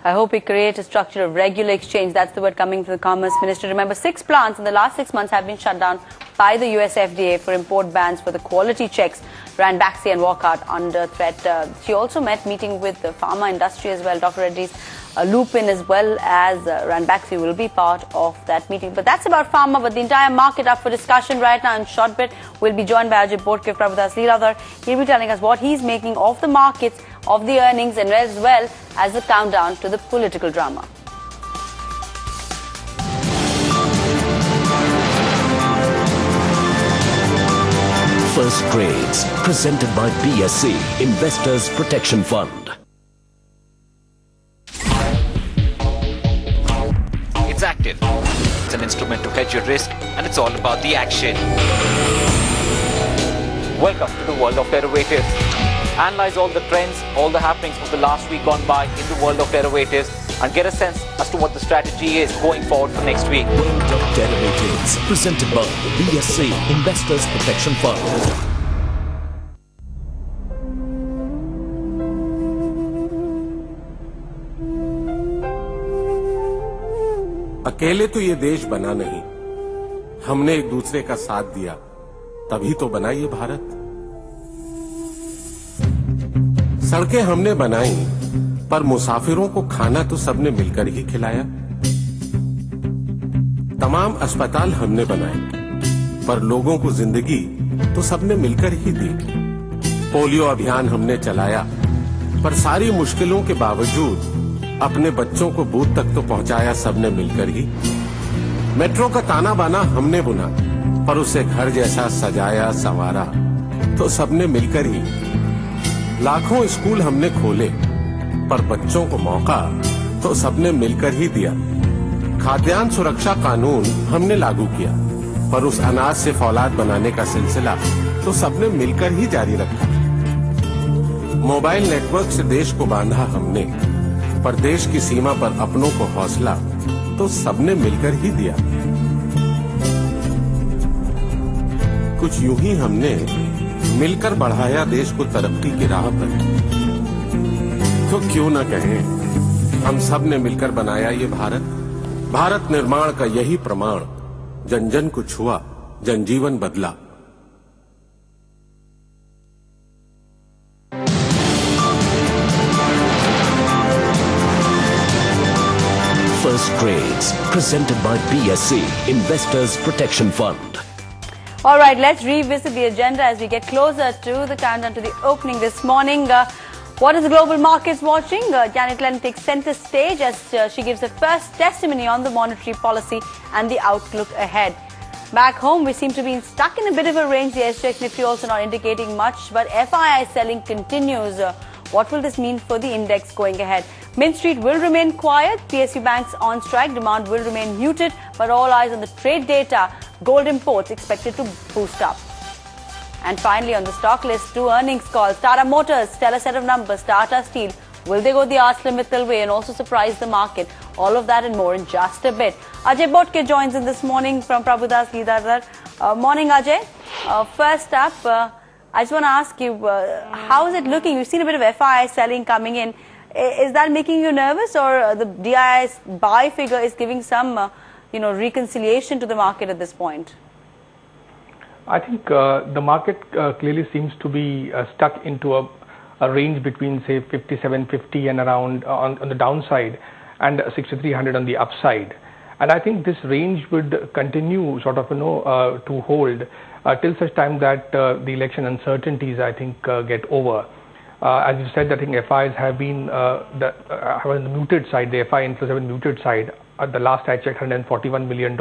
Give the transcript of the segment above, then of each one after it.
I hope we create a structure of regular exchange. That's the word coming from the Commerce Minister. Remember, 6 plants in the last 6 months have been shut down by the US FDA for import bans for the quality checks. Ranbaxy and Wockhardt under threat. She also meeting with the pharma industry as well. Dr. Reddy's Lupin as well as Ranbaxy will be part of that meeting. But that's about pharma, but the entire market up for discussion right now. In short bit, we'll be joined by Ajay Bodke, Prabhudas Leeladhar. He'll be telling us what he's making of the markets, of the earnings, and as well as the countdown to the political drama. First Trades, presented by BSC, Investors Protection Fund. It's active. It's an instrument to hedge your risk, and it's all about the action. Welcome to the world of derivatives. Analyze all the trends, all the happenings of the last week gone by in the world of derivatives, and get a sense as to what the strategy is going forward for next week. World of Derivatives, presented by BSC, Investors Protection Fund. अकेले तो ये देश बना नहीं, हमने एक दूसरे का साथ दिया, तभी तो बना ये भारत। सड़कें हमने बनाई, पर मुसाफिरों को खाना तो सबने मिलकर ही खिलाया। तमाम अस्पताल हमने बनाए, पर लोगों को जिंदगी तो सबने मिलकर ही दी। पोलियो अभियान हमने चलाया, पर सारी मुश्किलों के बावजूद अपने बच्चों को बूथ तक तो पहुंचाया सबने मिलकर ही। मेट्रो का ताना बाना हमने बुना, पर उसे घर जैसा सजाया संवारा तो सबने मिलकर ही। लाखों स्कूल हमने खोले, पर बच्चों को मौका तो सबने मिलकर ही दिया। खाद्यान्न सुरक्षा कानून हमने लागू किया, पर उस अनाज से फौलाद बनाने का सिलसिला तो सबने मिलकर ही जारी रखा। मोबाइल नेटवर्क से देश को बांधा हमने, पर देश की सीमा पर अपनों को हौसला तो सबने मिलकर ही दिया। कुछ यूं ही हमने मिलकर बढ़ाया देश को तरक्की की राह पर। तो क्यों न कहें, हम सब ने मिलकर बनाया ये भारत। भारत निर्माण का यही प्रमाण, जन जन को छुआ, जनजीवन बदला। First Trades, presented by BSC, Investors Protection Fund. All right, let's revisit the agenda as we get closer to the countdown to the opening this morning. What is the global markets watching? Janet Yellen takes center stage as she gives her first testimony on the monetary policy and the outlook ahead. Back home, we seem to be stuck in a bit of a range. The SGX Nifty also not indicating much, but FII selling continues. What will this mean for the index going ahead? Main Street will remain quiet. PSU banks on strike. Demand will remain muted, but all eyes on the trade data. Gold imports expected to boost up. And finally, on the stock list, 2 earnings calls. Tata Motors, stellar set of numbers. Tata Steel, will they go the ArcelorMittal way and also surprise the market? All of that and more in just a bit. Ajay Bodke joins in this morning from Prabhudas Leeladhar. Morning, Ajay. First up, I just want to ask you, how is it looking? We've seen a bit of FII selling coming in. Is that making you nervous, or the DII's buy figure is giving some, reconciliation to the market at this point? I think the market clearly seems to be stuck into a range between, say, 5750 and around on the downside, and 6300 on the upside. And I think this range would continue sort of, to hold till such time that the election uncertainties, I think, get over. As you said, I think FIs have been on the muted side. The FI inflows have been muted side. At the last I checked, $141 million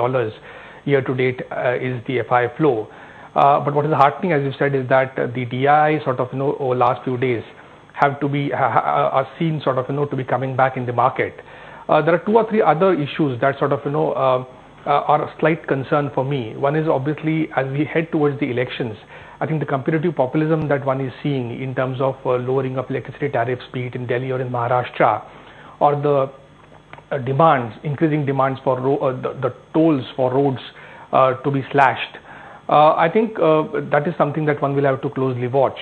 year to date is the FI flow. But what is heartening, as you said, is that the DI sort of, over last few days have to be are seen sort of, to be coming back in the market. There are 2 or 3 other issues that sort of, are a slight concern for me. One is obviously as we head towards the elections, I think the competitive populism that one is seeing in terms of lowering of electricity tariffs, be it in Delhi or in Maharashtra, or the increasing demands for the tolls for roads to be slashed. I think that is something that one will have to closely watch.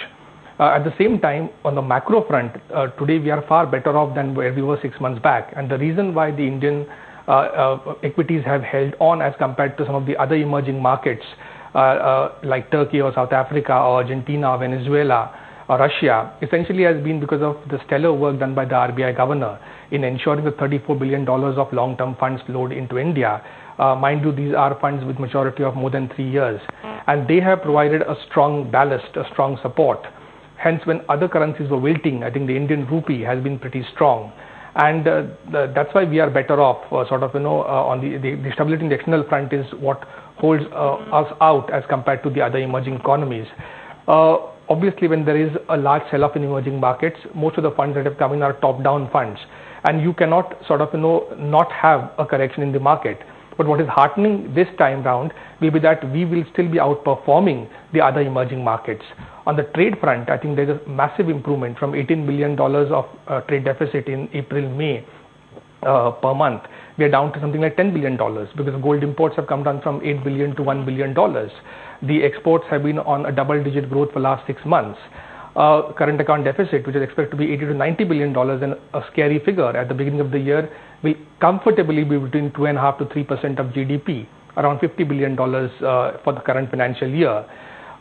At the same time, on the macro front, today we are far better off than where we were 6 months back. And the reason why the Indian equities have held on as compared to some of the other emerging markets like Turkey or South Africa or Argentina or Venezuela or Russia essentially has been because of the stellar work done by the RBI governor in ensuring the $34 billion of long-term funds flowed into India. Mind you, these are funds with maturity of more than 3 years, and they have provided a strong ballast, a strong support. Hence, when other currencies were wilting, I think the Indian rupee has been pretty strong. And that's why we are better off, on the stability in the external front is what holds us out as compared to the other emerging economies. Obviously, when there is a large sell-off in emerging markets, most of the funds that have come in are top-down funds, and you cannot not have a correction in the market. But what is heartening this time round will be that we will still be outperforming the other emerging markets. On the trade front, I think there is a massive improvement from $18 billion of trade deficit in April-May per month. We are down to something like $10 billion because gold imports have come down from $8 billion to $1 billion. The exports have been on a double-digit growth for the last 6 months. Current account deficit, which is expected to be $80 to $90 billion, and a scary figure at the beginning of the year, will comfortably be between 2.5% to 3% of GDP, around $50 billion for the current financial year.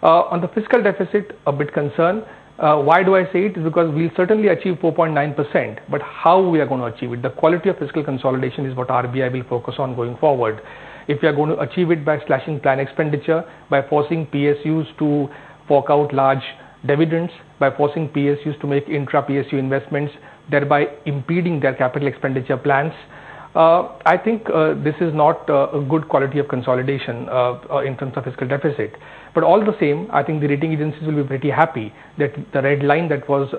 On the fiscal deficit, a bit concerned. Why do I say it? Is because we'll certainly achieve 4.9%, but how we are going to achieve it? The quality of fiscal consolidation is what RBI will focus on going forward. If we are going to achieve it by slashing plan expenditure, by forcing PSUs to fork out large dividends, by forcing PSUs to make intra-PSU investments, thereby impeding their capital expenditure plans, I think this is not a good quality of consolidation in terms of fiscal deficit. But all the same, I think the rating agencies will be pretty happy that the red line that was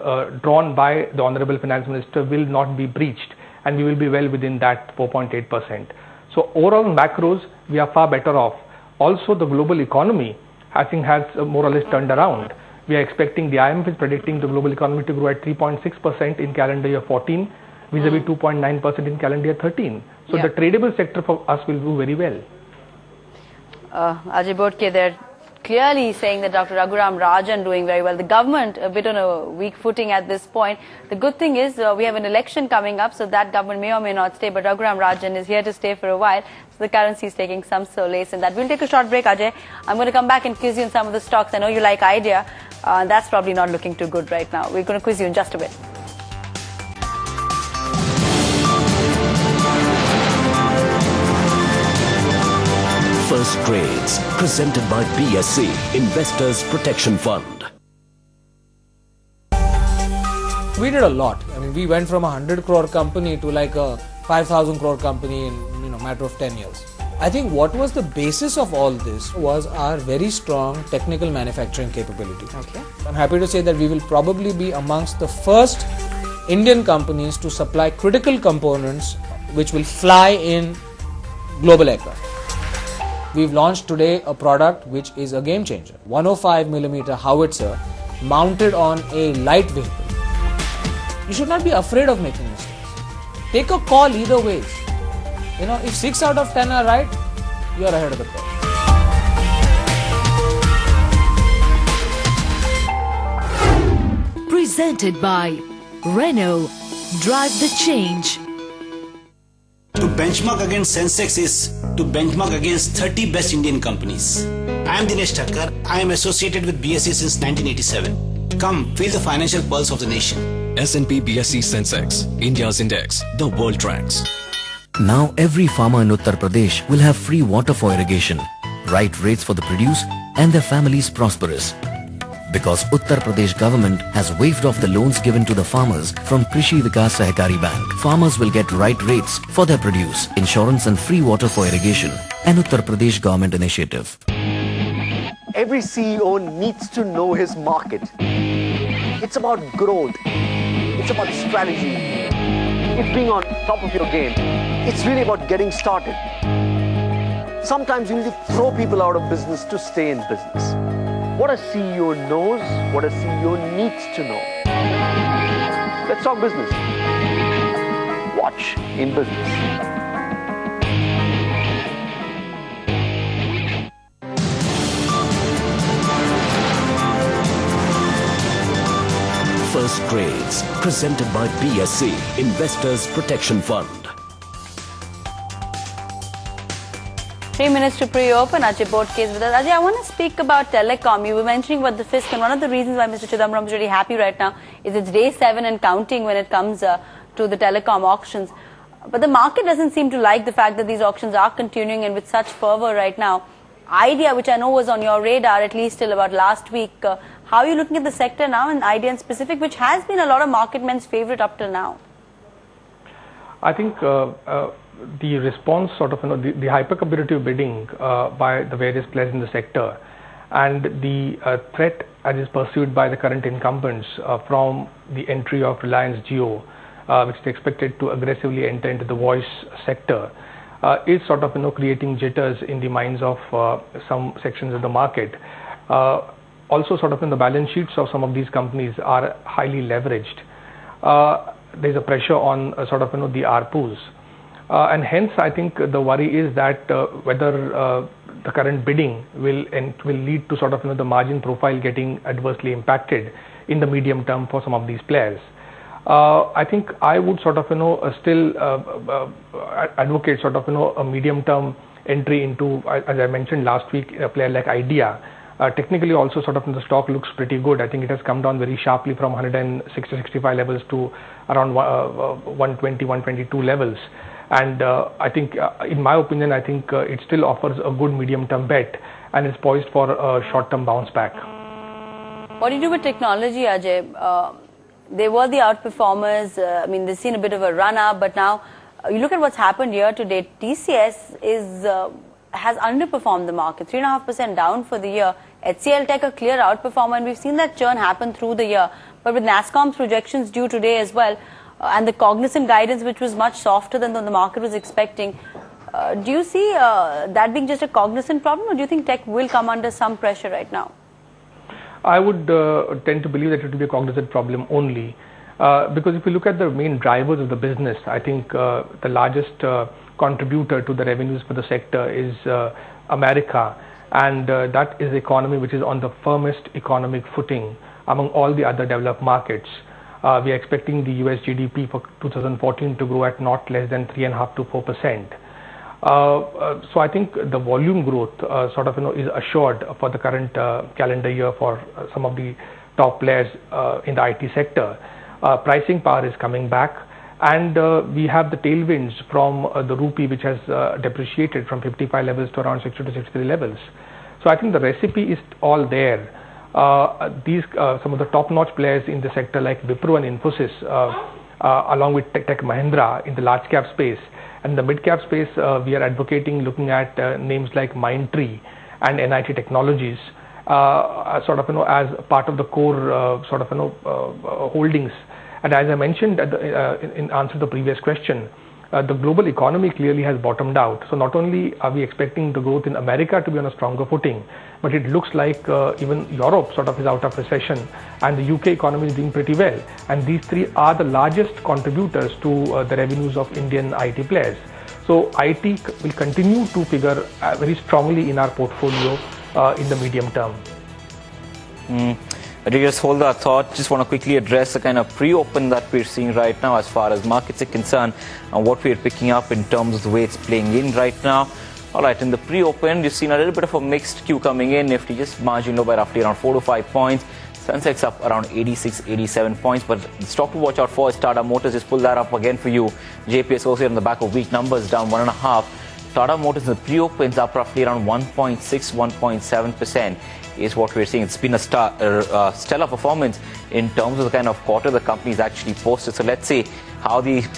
drawn by the Honorable Finance Minister will not be breached, and we will be well within that 4.8%. So overall macros, we are far better off. Also, the global economy, I think, has more or less turned around. We are expecting, the IMF is predicting the global economy to grow at 3.6% in calendar year 14, vis-a-vis 2.9% in calendar year 13. So the tradable sector for us will do very well. Ajay Bodke, they're clearly saying that Dr. Raghuram Rajan doing very well. The government a bit on a weak footing at this point. The good thing is we have an election coming up, so that government may or may not stay, but Raghuram Rajan is here to stay for a while. So the currency is taking some solace in that. We'll take a short break, Ajay. I'm going to come back and quiz you on some of the stocks. I know you like Idea. That's probably not looking too good right now. We're going to quiz you in just a bit. First Trades, presented by BSC, Investors Protection Fund. We did a lot. I mean, we went from a 100 crore company to like a 5,000 crore company in a matter of 10 years. I think what was the basis of all this was our very strong technical manufacturing capability. Okay. I'm happy to say that we will probably be amongst the first Indian companies to supply critical components which will fly in global aircraft. We've launched today a product which is a game changer. 105mm howitzer mounted on a light vehicle. You should not be afraid of making mistakes. Take a call either ways. You know, if 6 out of 10 are right, you are ahead of the curve. Presented by Renault. Drive the change. To benchmark against Sensex is to benchmark against 30 best Indian companies. I am Dinesh Thakkar. I am associated with BSE since 1987. Come, feel the financial pulse of the nation. S&P BSE Sensex, India's index, the world tracks. Now every farmer in Uttar Pradesh will have free water for irrigation, right rates for the produce, and their families prosperous. Because Uttar Pradesh government has waived off the loans given to the farmers from Krishi Vikas Sahakari Bank. Farmers will get right rates for their produce, insurance and free water for irrigation. An Uttar Pradesh government initiative. Every CEO needs to know his market. It's about growth. It's about strategy. It's being on top of your game. It's really about getting started. Sometimes you need to throw people out of business to stay in business. What a CEO knows, what a CEO needs to know. Let's talk business. Watch in business. Business Trades, presented by BSE, Investors Protection Fund. 3 minutes to pre-open. Ajay board case with us. Ajay, I want to speak about telecom. You were mentioning about the fisc, and one of the reasons why Mr. Chidambaram is really happy right now is it's day 7 and counting when it comes to the telecom auctions. But the market doesn't seem to like the fact that these auctions are continuing and with such fervor right now. Idea, which I know was on your radar at least till about last week, how are you looking at the sector now, and Idea in specific, which has been a lot of market men's favorite up till now? I think the response the hyper-competitive bidding by the various players in the sector and the threat as is pursued by the current incumbents from the entry of Reliance Jio, which is expected to aggressively enter into the voice sector, is creating jitters in the minds of some sections of the market. Also the balance sheets of some of these companies are highly leveraged. There's a pressure on the ARPUs. And hence, I think the worry is that whether the current bidding will lead to the margin profile getting adversely impacted in the medium term for some of these players. I think I would still advocate a medium term entry into, as I mentioned last week, a player like Idea. Technically also the stock looks pretty good. I think it has come down very sharply from 160-65 levels to around 120-122 levels. And I think, in my opinion, I think it still offers a good medium-term bet and is poised for a short-term bounce back. What do you do with technology, Ajay? They were the outperformers. I mean, they've seen a bit of a run-up, but now you look at what's happened year to date. TCS has underperformed the market, 3.5% down for the year. HCL Tech a clear outperformer, and we've seen that churn happen through the year. But with NASSCOM's projections due today as well, and the Cognizant guidance, which was much softer than the market was expecting, do you see that being just a Cognizant problem, or do you think tech will come under some pressure right now? I would tend to believe that it will be a Cognizant problem only, because if you look at the main drivers of the business, I think the largest contributor to the revenues for the sector is America, and that is the economy which is on the firmest economic footing among all the other developed markets. We are expecting the US GDP for 2014 to grow at not less than 3.5 to 4%. So I think the volume growth is assured for the current calendar year for some of the top players in the IT sector. Pricing power is coming back, and we have the tailwinds from the rupee, which has depreciated from 55 levels to around 60 to 63 levels. So I think the recipe is all there. Some of the top-notch players in the sector like Wipro and Infosys, along with Tech Mahindra in the large cap space, and the mid cap space, we are advocating looking at names like Mindtree and NIT Technologies, as part of the core holdings. And as I mentioned in answer to the previous question, the global economy clearly has bottomed out. So not only are we expecting the growth in America to be on a stronger footing, but it looks like even Europe is out of recession, and the UK economy is doing pretty well. And these three are the largest contributors to the revenues of Indian IT players. So IT will continue to figure very strongly in our portfolio in the medium term. Just hold that thought. Just want to quickly address the kind of pre-open that we're seeing right now as far as markets are concerned and what we're picking up in terms of the way it's playing in right now. All right, in the pre-open, you've seen a little bit of a mixed queue coming in. Nifty just margin low by roughly around 4 to 5 points. Sensex up around 86, 87 points. But the stock to watch out for is Tata Motors. Just pull that up again for you. JP Associates on the back of weak numbers down 1.5. Tata Motors in the pre-opens up roughly around 1.6, 1.7%. Is what we're seeing. It's been a stellar performance in terms of the kind of quarter the company's actually posted. So let's see how it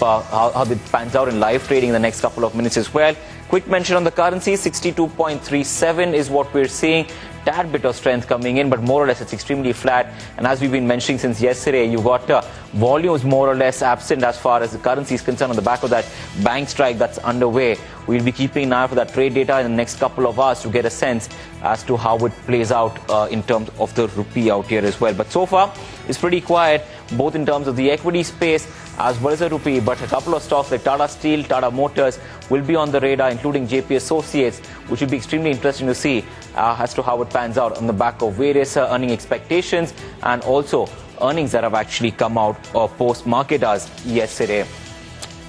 pans out in live trading in the next couple of minutes as well. Quick mention on the currency, 62.37 is what we're seeing. Tad bit of strength coming in, but more or less it's extremely flat. And as we've been mentioning since yesterday, you've got volumes more or less absent as far as the currency is concerned on the back of that bank strike that's underway. We'll be keeping an eye out for that trade data in the next couple of hours to get a sense as to how it plays out in terms of the rupee out here as well. But so far, it's pretty quiet, both in terms of the equity space as well as the rupee. But a couple of stocks like Tata Steel, Tata Motors will be on the radar, including JP Associates, which will be extremely interesting to see as to how it pans out on the back of various earning expectations and also earnings that have actually come out post-market hours yesterday.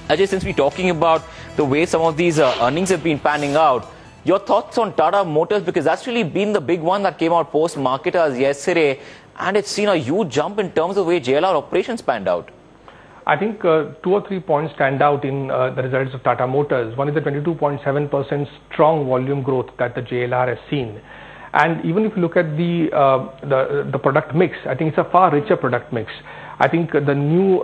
Ajay, since we're talking about the way some of these earnings have been panning out, your thoughts on Tata Motors, because that's really been the big one that came out post-market hours yesterday, and it's seen a huge jump in terms of the way JLR operations panned out. I think 2 or 3 points stand out in the results of Tata Motors. One is the 22.7% strong volume growth that the JLR has seen. And even if you look at the product mix, I think it's a far richer product mix. I think the new,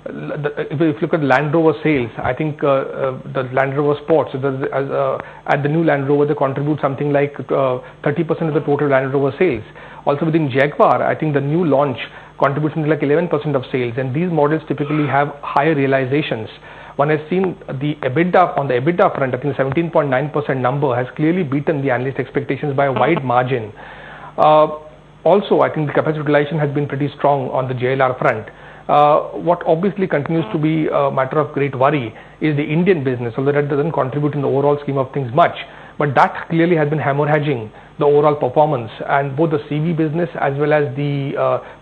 if you look at Land Rover sales, I think the Land Rover Sports, at the new Land Rover, they contribute something like 30% of the total Land Rover sales. Also within Jaguar, I think the new launch contributes something like 11% of sales, and these models typically have higher realizations. One has seen the EBITDA, on the EBITDA front, I think the 17.9% number has clearly beaten the analyst expectations by a wide margin. Also, I think the capacity utilization has been pretty strong on the JLR front. What obviously continues to be a matter of great worry is the Indian business, although that doesn't contribute in the overall scheme of things much. But that clearly has been hemorrhaging the overall performance, and both the CV business as well as the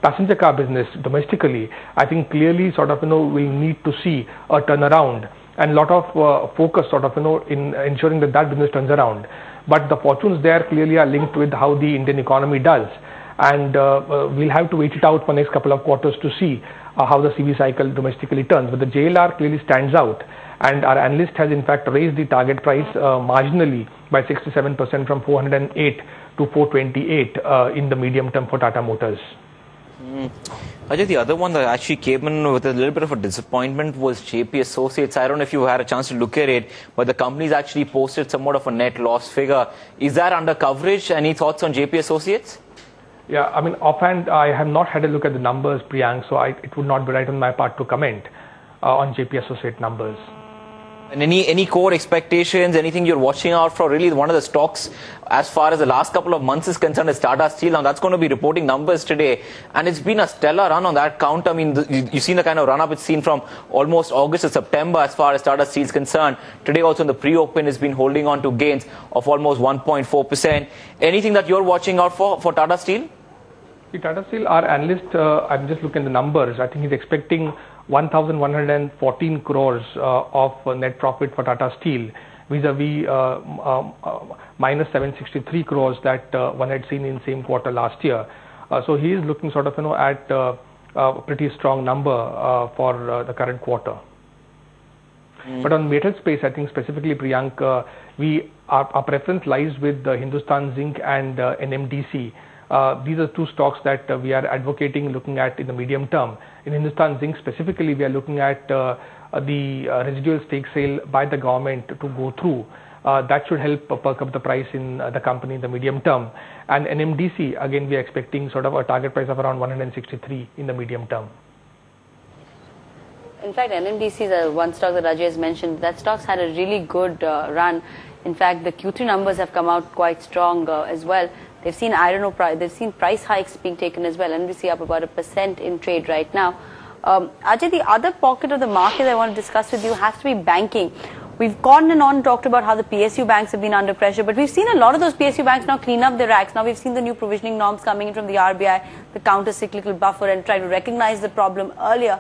passenger car business domestically, I think clearly sort of, we need to see a turnaround and a lot of focus sort of, in ensuring that that business turns around. But the fortunes there clearly are linked with how the Indian economy does. And we'll have to wait it out for next couple of quarters to see how the CV cycle domestically turns. But the JLR clearly stands out, and our analyst has in fact raised the target price marginally by 67% from 408 to 428 in the medium term for Tata Motors. Ajay, the other one that actually came in with a little bit of a disappointment was JP Associates. I don't know if you had a chance to look at it, but the company's actually posted somewhat of a net loss figure. Is that under coverage? Any thoughts on JP Associates? Yeah, I mean, offhand, I have not had a look at the numbers, Priyank, so it would not be right on my part to comment on JP Associate numbers. And any core expectations, anything you're watching out for? Really, one of the stocks, as far as the last couple of months is concerned, is Tata Steel. Now, that's going to be reporting numbers today, and it's been a stellar run on that count. I mean, you've seen the kind of run-up it's seen from almost August to September as far as Tata Steel is concerned. Today, also in the pre-open, it's been holding on to gains of almost 1.4%. Anything that you're watching out for Tata Steel? Tata Steel, our analyst, I'm just looking at the numbers. I think he's expecting 1,114 crores of net profit for Tata Steel, vis-a-vis minus 763 crores that one had seen in same quarter last year. So he is looking sort of, at a pretty strong number for the current quarter. But on metal space, I think specifically, Priyank, our preference lies with Hindustan Zinc and NMDC. These are two stocks that we are advocating, looking at in the medium term. In Hindustan Zinc specifically, we are looking at the residual stake sale by the government to go through. That should help perk up the price in the company in the medium term. And NMDC, again, we are expecting sort of a target price of around 163 in the medium term. In fact, NMDC is the one stock that Ajay has mentioned. That stock's had a really good run. In fact, the Q3 numbers have come out quite strong as well. They've seen iron ore price, they've seen price hikes being taken as well. NMDC up about 1% in trade right now. Ajay, the other pocket of the market I want to discuss with you has to be banking. We've gone and on talked about how the PSU banks have been under pressure, but we've seen a lot of those PSU banks now clean up their acts. Now we've seen the new provisioning norms coming in from the RBI, the counter-cyclical buffer, and trying to recognize the problem earlier.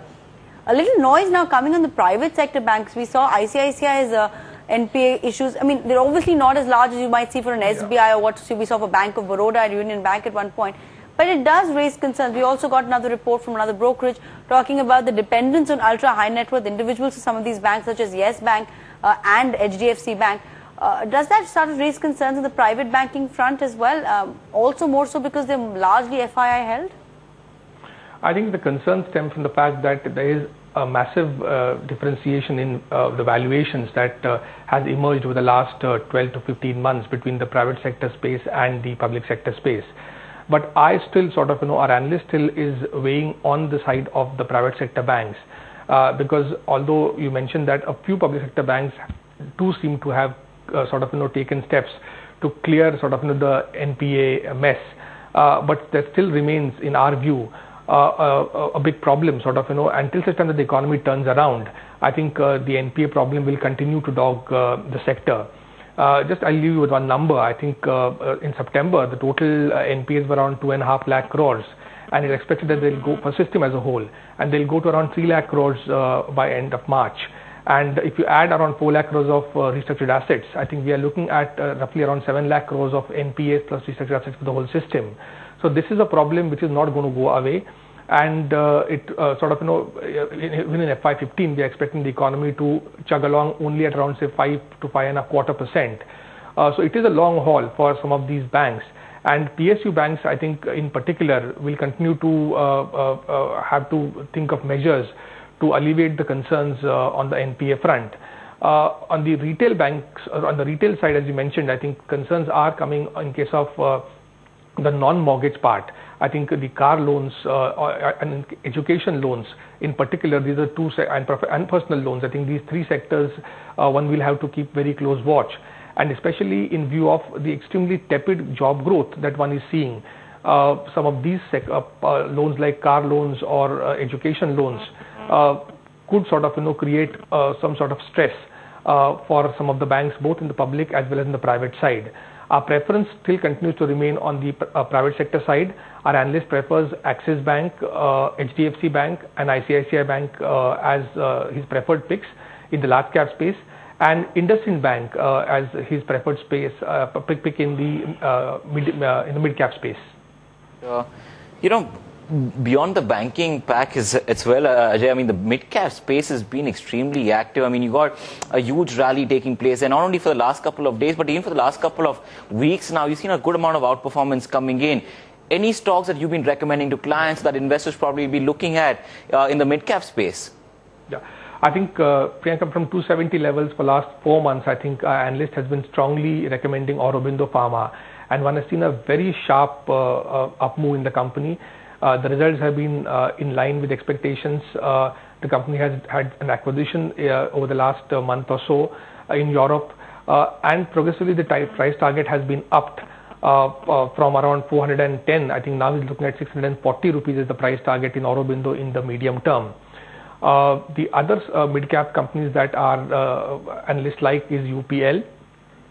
A little noise now coming on the private sector banks. We saw ICICI's NPA issues. I mean, they're obviously not as large as you might see for an SBI or what we saw for Bank of Baroda and Union Bank at one point. But it does raise concerns. We also got another report from another brokerage talking about the dependence on ultra high net worth individuals to some of these banks, such as Yes Bank and HDFC Bank. Does that start to raise concerns on the private banking front as well? Also more so because they're largely FII held? I think the concern stems from the fact that there is a massive differentiation in the valuations that has emerged over the last 12 to 15 months between the private sector space and the public sector space. But I still sort of, our analyst still is weighing on the side of the private sector banks because although you mentioned that a few public sector banks do seem to have sort of, taken steps to clear sort of, the NPA mess, but there still remains, in our view, a big problem sort of, until such time that the economy turns around. I think the NPA problem will continue to dog the sector. Just I'll leave you with one number. I think in September, the total NPAs were around 2.5 lakh crores, and it's expected that they'll go for system as a whole, and they'll go to around 3 lakh crores by end of March. And if you add around 4 lakh crores of restructured assets, I think we are looking at roughly around 7 lakh crores of NPAs plus restructured assets for the whole system. So this is a problem which is not going to go away. And it sort of, even in FY15, we are expecting the economy to chug along only at around, say, 5 to 5.25%. So it is a long haul for some of these banks. And PSU banks, I think, in particular, will continue to have to think of measures to alleviate the concerns on the NPA front. On the retail banks, on the retail side, as you mentioned, I think concerns are coming in case of the non-mortgage part. I think the car loans and education loans in particular, these are two, and personal loans. I think these three sectors, one will have to keep very close watch. And especially in view of the extremely tepid job growth that one is seeing, some of these loans like car loans or education loans could sort of create some sort of stress for some of the banks, both in the public as well as in the private side. Our preference still continues to remain on the private sector side. Our analyst prefers Axis Bank, HDFC Bank and ICICI Bank as his preferred picks in the large cap space, and IndusInd Bank as his preferred space pick in the mid cap space. Beyond the banking pack as well, Ajay, I mean, the mid-cap space has been extremely active. I mean, you got a huge rally taking place, and not only for the last couple of days, but even for the last couple of weeks now, you've seen a good amount of outperformance coming in. Any stocks that you've been recommending to clients that investors probably be looking at in the mid-cap space? Yeah, I think, Priyanka, from 270 levels for last 4 months, I think our analyst has been strongly recommending Aurobindo Pharma, and one has seen a very sharp up move in the company. The results have been in line with expectations. The company has had an acquisition over the last month or so in Europe, and progressively the price target has been upped from around 410. I think now he's looking at 640 rupees as the price target in Aurobindo in the medium term. The other mid-cap companies that our analysts like is UPL,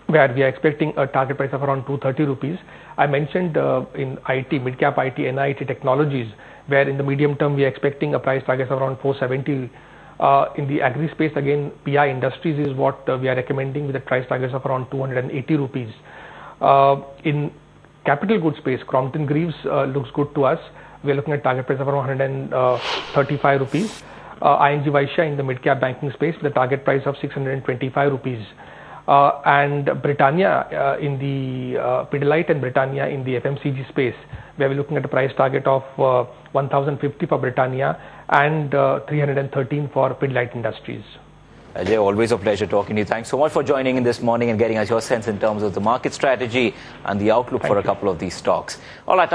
where we are expecting a target price of around 230 rupees. I mentioned in IT, mid-cap IT, NIIT Technologies, where in the medium term we are expecting a price target of around 470. In the agri space, again, PI Industries is what we are recommending with a price target of around 280 rupees. In capital goods space, Crompton Greaves looks good to us. We are looking at target price of around 135 rupees. ING Vaishya in the mid-cap banking space with a target price of 625 rupees. And Britannia in the Pidilite and Britannia in the FMCG space, where we're looking at a price target of 1,050 for Britannia and 313 for Pidilite Industries. Ajay, always a pleasure talking to you. Thanks so much for joining in this morning and getting us your sense in terms of the market strategy and the outlook for a couple of these stocks. All right.